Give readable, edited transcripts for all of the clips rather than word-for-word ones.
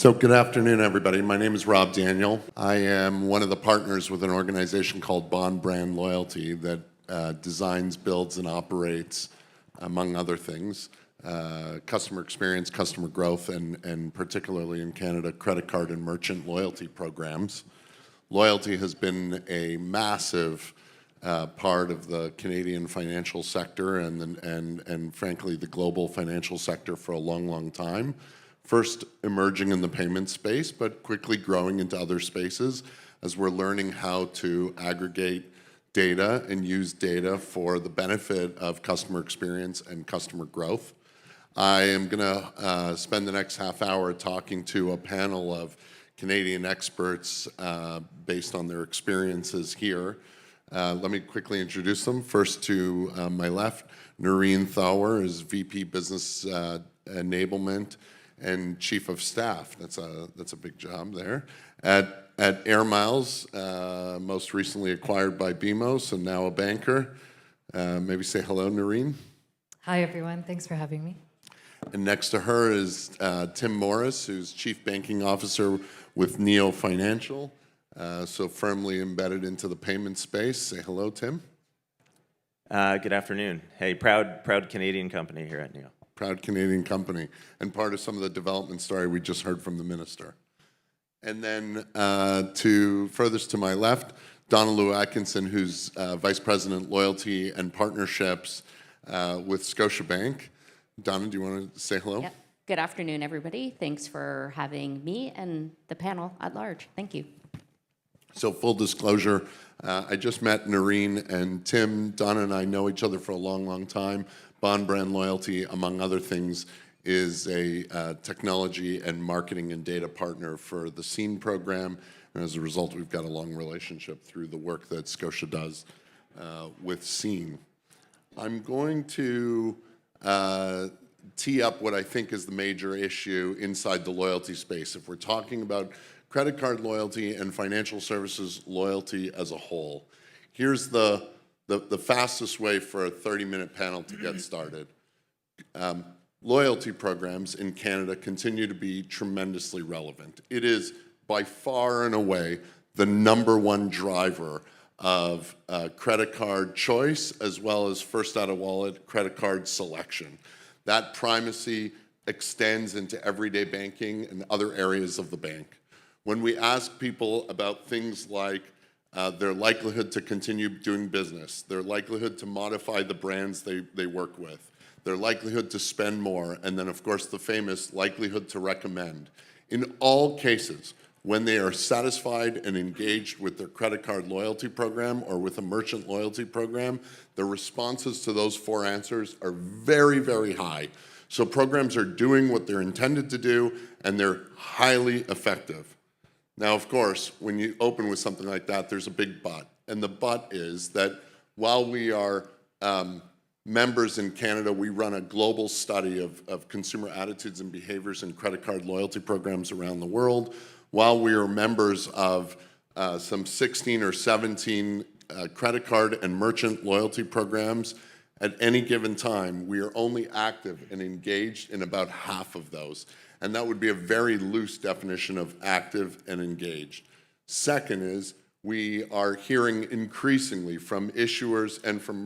So good afternoon, everybody. My name is Rob Daniel. I am one of the partners with an organization called Bond Brand Loyalty that designs, builds, and operates, among other things, customer experience, customer growth, and particularly in Canada, credit card and merchant loyalty programs. Loyalty has been a massive part of the Canadian financial sector and frankly the global financial sector for a long, long time. First emerging in the payment space, but quickly growing into other spaces as we're learning how to aggregate data and use data for the benefit of customer experience and customer growth. I am going to spend the next half hour talking to a panel of Canadian experts based on their experiences here. Let me quickly introduce them. First to my left, Nurin Thawer is VP Business Enablement and Chief of Staff. That's a big job there. At Air Miles, most recently acquired by BMO, and now a banker. Maybe say hello, Nurin. Hi, everyone. Thanks for having me. And next to her is Tim Morris, who's Chief Banking Officer with Neo Financial, so firmly embedded into the payment space. Say hello, Tim. Good afternoon. Hey, proud Canadian company here at Neo. Proud Canadian company, and part of some of the development story we just heard from the minister. And then furthest to my left, Donna Lue-Atkinson, who's Vice President Loyalty and Partnerships with Scotiabank. Donna, do you want to say hello? Yep. Good afternoon, everybody. Thanks for having me and the panel at large. Thank you. So full disclosure, I just met Nurin and Tim. Donna and I know each other for a long, long time. Bond Brand Loyalty, among other things, is a technology and marketing and data partner for the SCENE program. And as a result, we've got a long relationship through the work that Scotia does with SCENE. I'm going to tee up what I think is the major issue inside the loyalty space. If we're talking about credit card loyalty and financial services loyalty as a whole, here's the fastest way for a 30-minute panel to get started. Loyalty programs in Canada continue to be tremendously relevant. It is by far and away the #1 driver of credit card choice as well as first out of wallet credit card selection. That primacy extends into everyday banking and other areas of the bank. When we ask people about things like their likelihood to continue doing business, their likelihood to modify the brands they work with, their likelihood to spend more, and then of course the famous likelihood to recommend. In all cases, when they are satisfied and engaged with their credit card loyalty program or with a merchant loyalty program, the responses to those 4 answers are very, very high. So programs are doing what they're intended to do, and they're highly effective. Now, of course, when you open with something like that, there's a big but. And the but is that while we are members in Canada, we run a global study of consumer attitudes and behaviors in credit card loyalty programs around the world. While we are members of some 16 or 17 credit card and merchant loyalty programs, at any given time, we are only active and engaged in about half of those. And that would be a very loose definition of active and engaged. Second is, we are hearing increasingly from issuers and from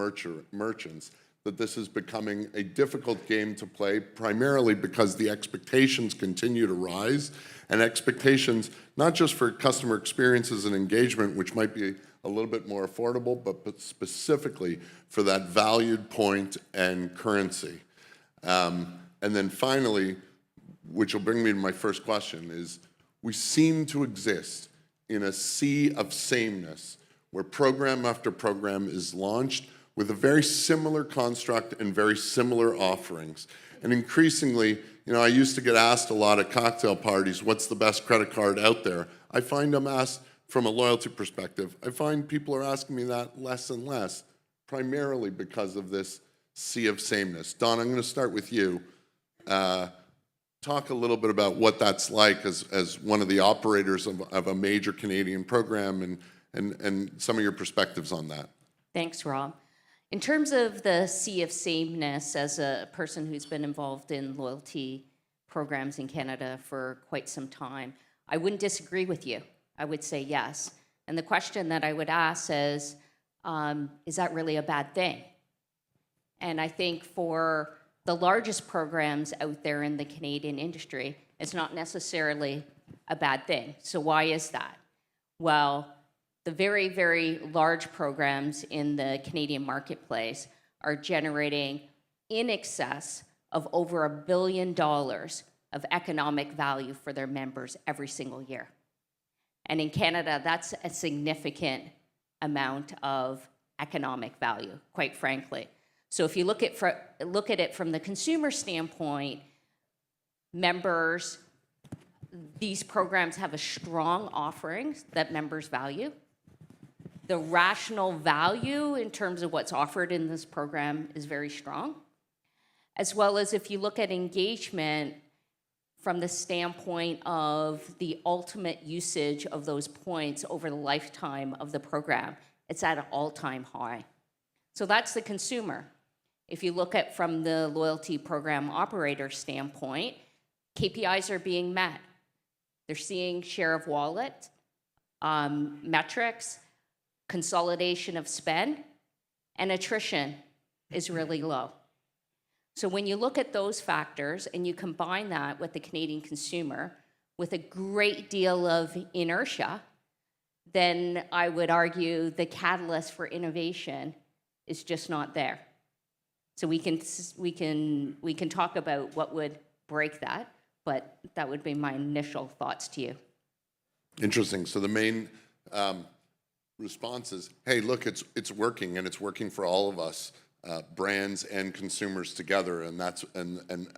merchants that this is becoming a difficult game to play, primarily because the expectations continue to rise, and expectations not just for customer experiences and engagement, which might be a little bit more affordable, but specifically for that valued point and currency. And then finally, which will bring me to my first question, is we seem to exist in a sea of sameness where program after program is launched with a very similar construct and very similar offerings. And increasingly, you know, I used to get asked a lot at cocktail parties, what's the best credit card out there? I find I'm asked from a loyalty perspective. I find people are asking me that less and less, primarily because of this sea of sameness. Don, I'm going to start with you. Talk a little bit about what that's like as one of the operators of a major Canadian program and some of your perspectives on that. Thanks, Rob. In terms of the sea of sameness, as a person who's been involved in loyalty programs in Canada for quite some time. I wouldn't disagree with you. I would say yes. And the question that I would ask is that really a bad thing? And I think for the largest programs out there in the Canadian industry, it's not necessarily a bad thing. So why is that? Well, the very, very large programs in the Canadian marketplace are generating in excess of over $1 billion of economic value for their members every single year. And in Canada, that's a significant amount of economic value, quite frankly. So if you look at it from the consumer standpoint, members, these programs have a strong offering that members value. The rational value in terms of what's offered in this program is very strong, as well as if you look at engagement from the standpoint of the ultimate usage of those points over the lifetime of the program, it's at an all-time high. So that's the consumer. If you look at from the loyalty program operator standpoint, KPIs are being met. They're seeing share of wallet, metrics, consolidation of spend, and attrition is really low. So when you look at those factors and you combine that with the Canadian consumer with a great deal of inertia, then I would argue the catalyst for innovation is just not there. So we can talk about what would break that, but that would be my initial thoughts to you. Interesting. So the main response is, hey, look, it's working, and it's working for all of us, brands and consumers together, and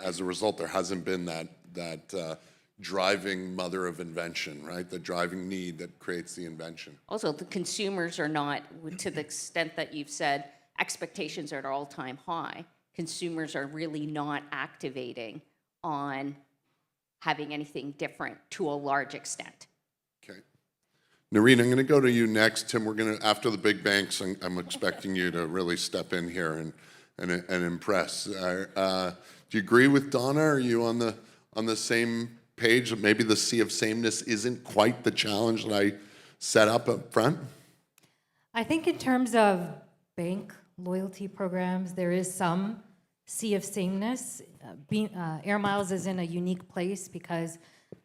as a result, there hasn't been that driving mother of invention, right? The driving need that creates the invention. Also, the consumers are not, to the extent that you've said, expectations are at an all-time high. Consumers are really not activating on having anything different to a large extent. Okay. Nurin, I'm going to go to you next. Tim, we're going to, after the big banks, I'm expecting you to really step in here and impress. Do you agree with Donna? Are you on the same page? Maybe the sea of sameness isn't quite the challenge that I set up front? I think in terms of bank loyalty programs, there is some sea of sameness. Air Miles is in a unique place because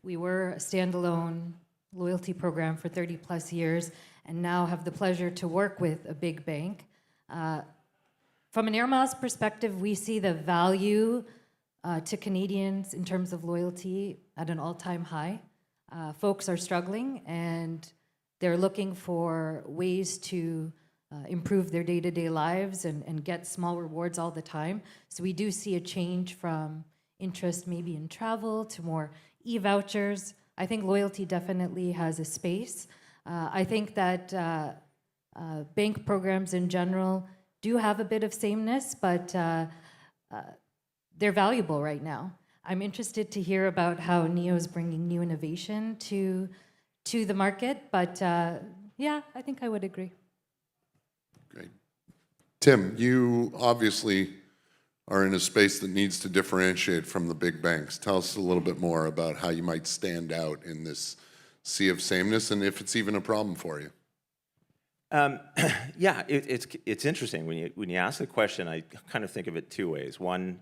we were a standalone loyalty program for 30 plus years and now have the pleasure to work with a big bank. From an Air Miles perspective, we see the value to Canadians in terms of loyalty at an all-time high. Folks are struggling and they're looking for ways to improve their day-to-day lives and get small rewards all the time. So we do see a change from interest maybe in travel to more e-vouchers. I think loyalty definitely has a space. I think that bank programs in general do have a bit of sameness, but they're valuable right now. I'm interested to hear about how NEO is bringing new innovation to the market, but yeah, I think I would agree. Great. Tim, you obviously are in a space that needs to differentiate from the big banks. Tell us a little bit more about how you might stand out in this sea of sameness and if it's even a problem for you. Yeah, it's interesting. When you ask the question, I kind of think of it two ways. One,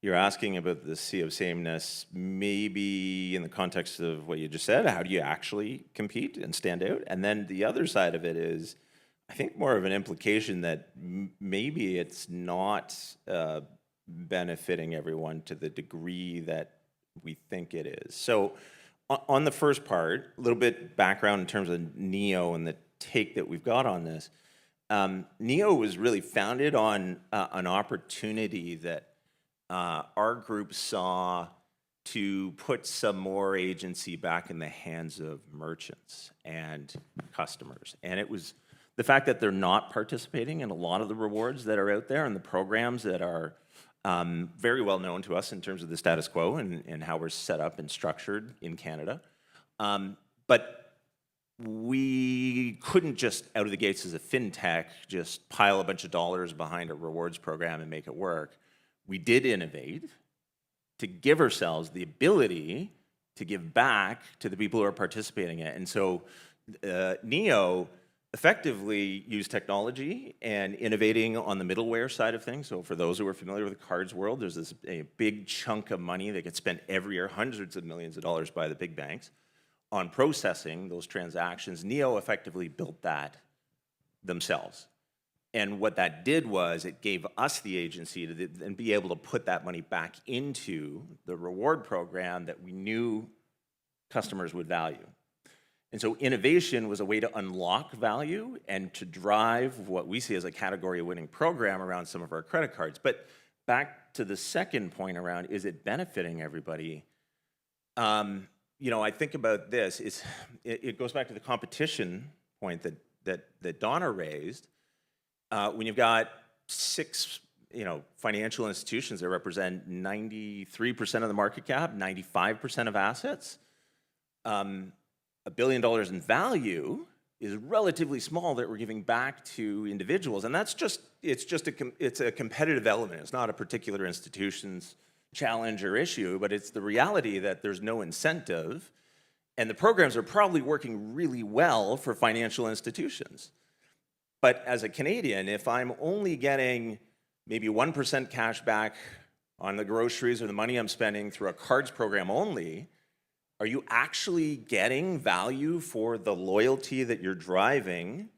you're asking about the sea of sameness, maybe in the context of what you just said, how do you actually compete and stand out? And then the other side of it is, I think more of an implication that maybe it's not benefiting everyone to the degree that we think it is. So on the first part, a little bit background in terms of NEO and the take that we've got on this. NEO was really founded on an opportunity that our group saw to put some more agency back in the hands of merchants and customers. And it was the fact that they're not participating in a lot of the rewards that are out there and the programs that are very well known to us in terms of the status quo and how we're set up and structured in Canada. But we couldn't just, out of the gates as a fintech, just pile a bunch of dollars behind a rewards program and make it work. We did innovate. to give ourselves the ability to give back to the people who are participating in it. And so Neo effectively used technology and innovating on the middleware side of things. So for those who are familiar with the cards world, there's a big chunk of money that gets spent every year, hundreds of millions of dollars by the big banks on processing those transactions. Neo effectively built that themselves. And what that did was it gave us the agency to then be able to put that money back into the reward program that we knew customers would value. And so innovation was a way to unlock value and to drive what we see as a category-winning program around some of our credit cards. But back to the second point around, is it benefiting everybody? I think about this. It goes back to the competition point that Donna raised. When you've got 6 financial institutions that represent 93% of the market cap, 95% of assets, $1 billion in value is relatively small that we're giving back to individuals, and it's a competitive element. It's not a particular institution's challenge or issue, but it's the reality that there's no incentive, and the programs are probably working really well for financial institutions. But as a Canadian, if I'm only getting maybe 1% cash back on the groceries or the money I'm spending through a cards program only, are you actually getting value for the loyalty that you're driving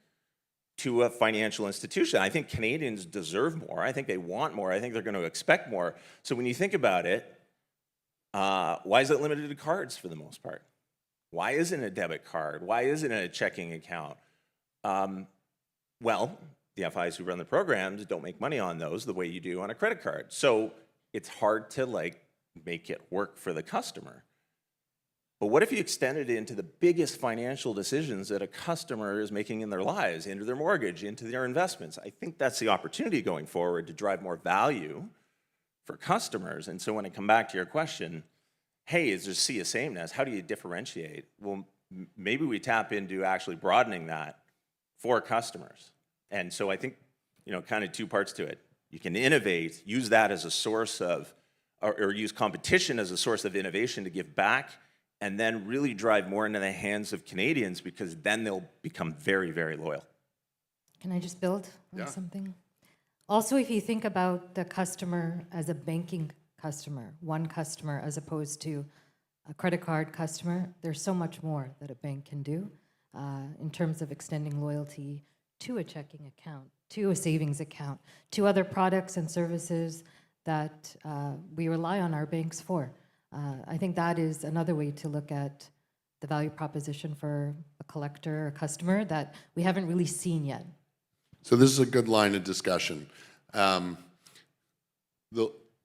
to a financial institution? I think Canadians deserve more. I think they want more. I think they're going to expect more. So when you think about it, why is it limited to cards for the most part? Why isn't it a debit card? Why isn't it a checking account? Well, the FIs who run the programs don't make money on those the way you do on a credit card. So it's hard to make it work for the customer. But what if you extended it into the biggest financial decisions that a customer is making in their lives, into their mortgage, into their investments? I think that's the opportunity going forward to drive more value for customers. And so when I come back to your question, hey, is there sea of sameness? How do you differentiate? Well, maybe we tap into actually broadening that for customers. And so I think, kind of 2 parts to it. You can innovate, use that as a source of, or use competition as a source of innovation to give back, and then really drive more into the hands of Canadians, because then they'll become very, very loyal. Can I just build on something? Also, if you think about the customer as a banking customer, one customer as opposed to a credit card customer, there's so much more that a bank can do in terms of extending loyalty to a checking account, to a savings account, to other products and services that we rely on our banks for. I think that is another way to look at the value proposition for a collector or customer that we haven't really seen yet. So this is a good line of discussion.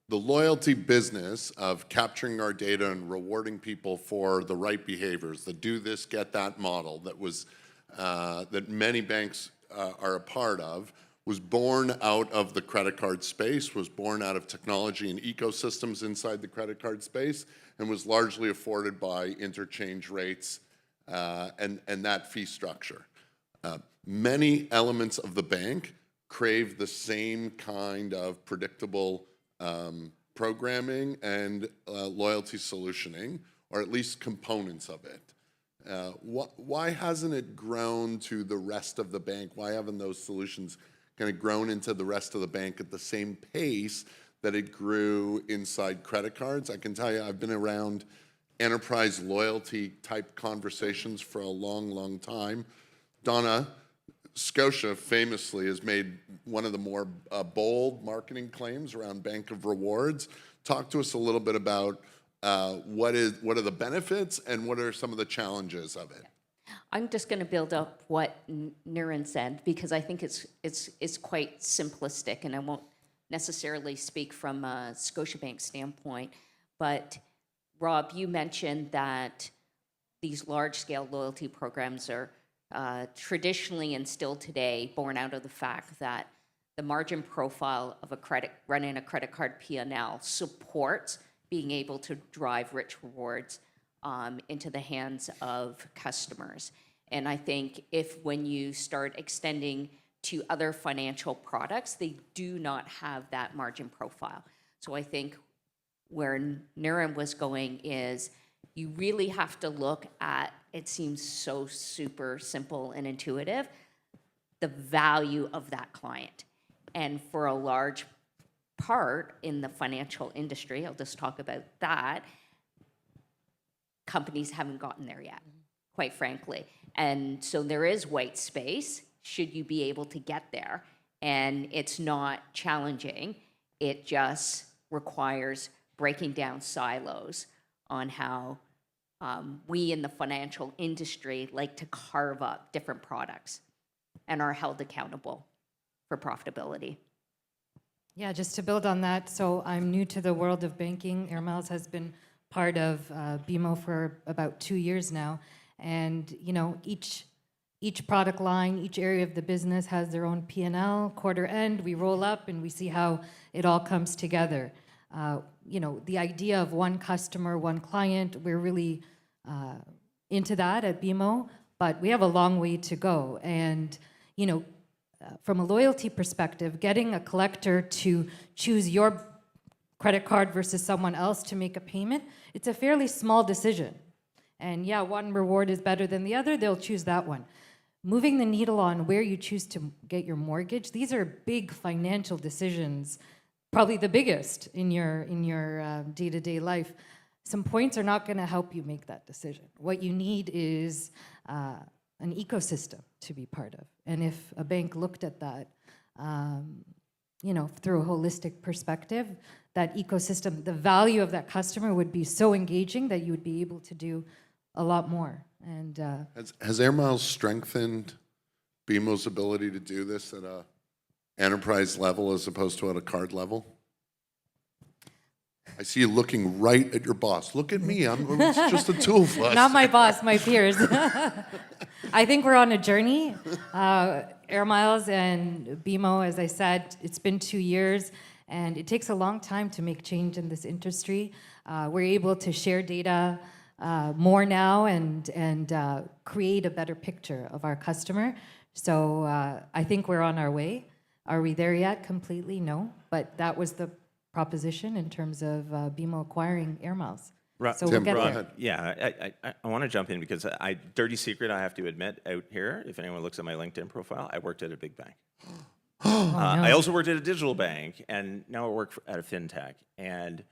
The loyalty business of capturing our data and rewarding people for the right behaviors, the do this, get that model that many banks are a part of, was born out of the credit card space, was born out of technology and ecosystems inside the credit card space, and was largely afforded by interchange rates and that fee structure. Many elements of the bank crave the same kind of predictable programming and loyalty solutioning, or at least components of it. Why hasn't it grown to the rest of the bank? Why haven't those solutions kind of grown into the rest of the bank at the same pace that it grew inside credit cards? I can tell you, I've been around enterprise loyalty type conversations for a long, long time. Donna, Scotia famously has made one of the more bold marketing claims around Bank of Rewards. Talk to us a little bit about what are the benefits and what are some of the challenges of it? I'm just going to build up what Nurin said, because I think it's quite simplistic, and I won't necessarily speak from a Scotiabank standpoint. But Rob, you mentioned that these large-scale loyalty programs are traditionally and still today born out of the fact that the margin profile of running a credit card P&L supports being able to drive rich rewards into the hands of customers. And I think when you start extending to other financial products, they do not have that margin profile. So I think where Nurin was going is you really have to look at, it seems so super simple and intuitive, the value of that client. And for a large part in the financial industry, I'll just talk about that, companies haven't gotten there yet, quite frankly. And so there is white space should you be able to get there. And it's not challenging. It just requires breaking down silos on how we in the financial industry like to carve up different products and are held accountable for profitability. Yeah, just to build on that, so I'm new to the world of banking. Air Miles has been part of BMO for about 2 years now, and you know, each product line, each area of the business has their own P&L. Quarter end, we roll up and we see how it all comes together. You know, the idea of one customer, one client, we're really into that at BMO, but we have a long way to go. And you know, from a loyalty perspective, getting a collector to choose your credit card versus someone else to make a payment, it's a fairly small decision. And yeah, one reward is better than the other, they'll choose that one. Moving the needle on where you choose to get your mortgage, these are big financial decisions, probably the biggest in your day-to-day life. Some points are not going to help you make that decision. What you need is an ecosystem to be part of. And if a bank looked at that, you know, through a holistic perspective, that ecosystem, the value of that customer would be so engaging that you would be able to do a lot more. And Has Air Miles strengthened BMO's ability to do this at a enterprise level as opposed to at a card level? I see you looking right at your boss. Look at me. It's just a tool for us. not my boss, my peers. I think we're on a journey. Air Miles and BMO, as I said, it's been 2 years, and it takes a long time to make change in this industry. We're able to share data more now and create a better picture of our customer. So I think we're on our way. Are we there yet completely? No, but that was the proposition in terms of BMO acquiring Air Miles. So we'll get there. Yeah, I want to jump in because dirty secret, I have to admit out here, if anyone looks at my LinkedIn profile, I worked at a big bank. I also worked at a digital bank, and now I work at a fintech. And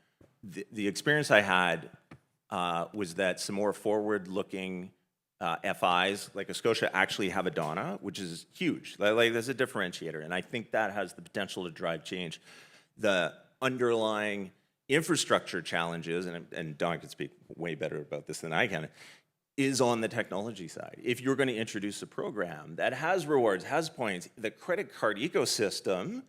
the experience I had was that some more forward-looking FIs, like a Scotia, actually have a Donna, which is huge. Like there's a differentiator, and I think that has the potential to drive change. The underlying infrastructure challenges, and Donna can speak way better about this than I can, is on the technology side. If you're going to introduce a program that has rewards, has points, the credit card ecosystem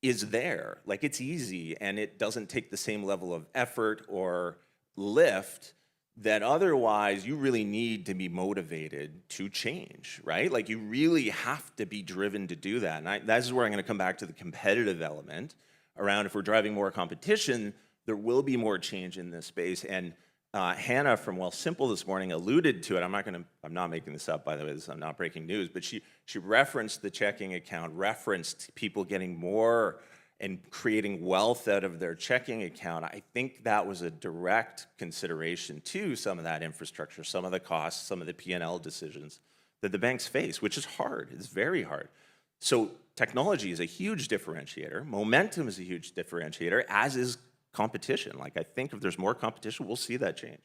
is there. Like it's easy, and it doesn't take the same level of effort or lift that otherwise you really need to be motivated to change, right? Like you really have to be driven to do that. And this is where I'm going to come back to the competitive element around if we're driving more competition, there will be more change in this space. And Hannah from Wealthsimple this morning alluded to it. I'm not making this up, by the way. I'm not breaking news, but she referenced the checking account, referenced people getting more and creating wealth out of their checking account. I think that was a direct consideration to some of that infrastructure, some of the costs, some of the P&L decisions that the banks face, which is hard. It's very hard. So technology is a huge differentiator. Momentum is a huge differentiator, as is competition. Like I think if there's more competition, we'll see that change.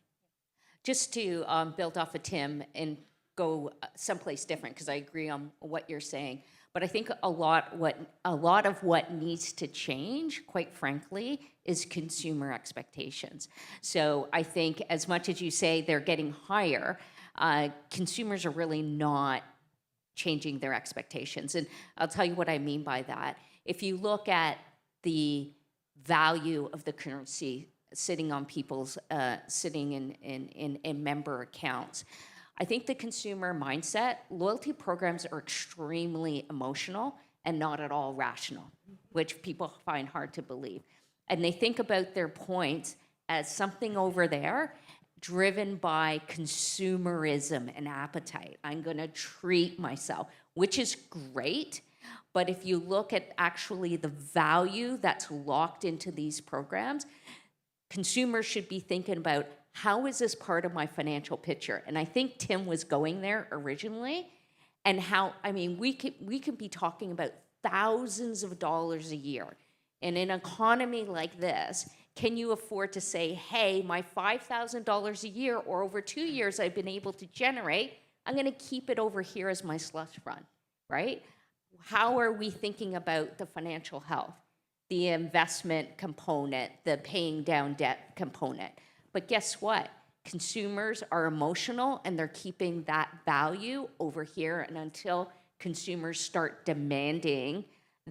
Just to build off of Tim and go someplace different, because I agree on what you're saying. But I think a lot of what needs to change, quite frankly, is consumer expectations. So I think as much as you say they're getting higher, consumers are really not changing their expectations. And I'll tell you what I mean by that. If you look at the value of the currency sitting on people's, sitting in member accounts, I think the consumer mindset, loyalty programs are extremely emotional and not at all rational, which people find hard to believe. And they think about their points as something over there driven by consumerism and appetite. I'm going to treat myself, which is great. But if you look at actually the value that's locked into these programs, consumers should be thinking about, how is this part of my financial picture? And I think Tim was going there originally. And how, I mean, we could be talking about thousands of dollars a year. In an economy like this, can you afford to say, hey, my $5,000 a year or over 2 years I've been able to generate, I'm going to keep it over here as my slush fund, right? How are we thinking about the financial health, the investment component, the paying down debt component? But guess what? Consumers are emotional and they're keeping that value over here. And until consumers start demanding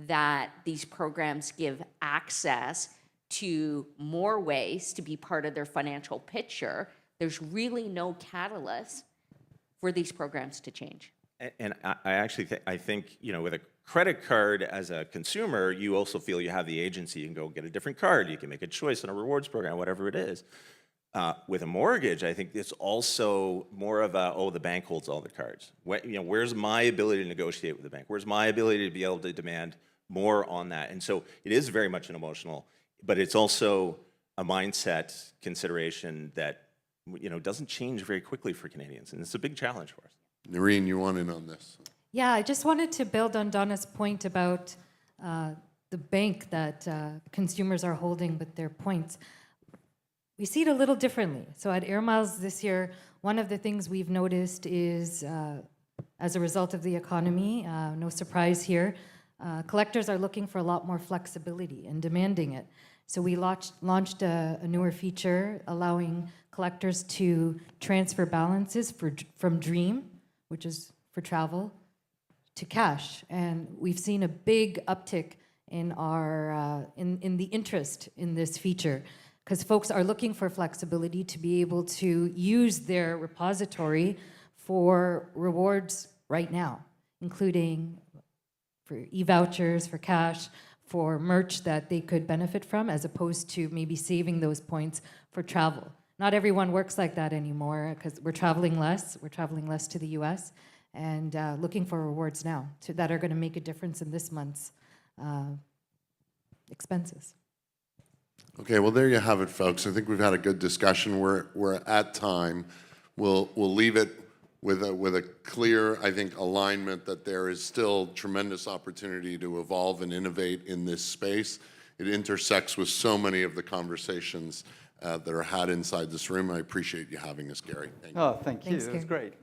that these programs give access to more ways to be part of their financial picture, there's really no catalyst for these programs to change. And I actually I think, you know, with a credit card as a consumer, you also feel you have the agency. You can go get a different card. You can make a choice in a rewards program, whatever it is. With a mortgage, I think it's also more of a, oh, the bank holds all the cards. Where's my ability to negotiate with the bank? Where's my ability to be able to demand more on that? And so it is very much an emotional, but it's also a mindset consideration that, you know, doesn't change very quickly for Canadians. And it's a big challenge for us. Nurin, you want in on this? Yeah, I just wanted to build on Donna's point about the bank that consumers are holding with their points. We see it a little differently. So at Air Miles this year, one of the things we've noticed is, as a result of the economy, no surprise here, collectors are looking for a lot more flexibility and demanding it. So we launched a newer feature allowing collectors to transfer balances from Dream, which is for travel, to cash. And we've seen a big uptick in our in the interest in this feature, because folks are looking for flexibility to be able to use their repository for rewards right now, including for e-vouchers, for cash, for merch that they could benefit from, as opposed to maybe saving those points for travel. Not everyone works like that anymore, because we're traveling less. We're traveling less to the US, and looking for rewards now that are going to make a difference in this month's expenses. Okay, well, there you have it, folks. I think we've had a good discussion. We're at time. We'll leave it with a clear, I think, alignment that there is still tremendous opportunity to evolve and innovate in this space. It intersects with so many of the conversations that are had inside this room. I appreciate you having us, Gary. Thank you. Oh, thank you. Thanks, That was Gary. great.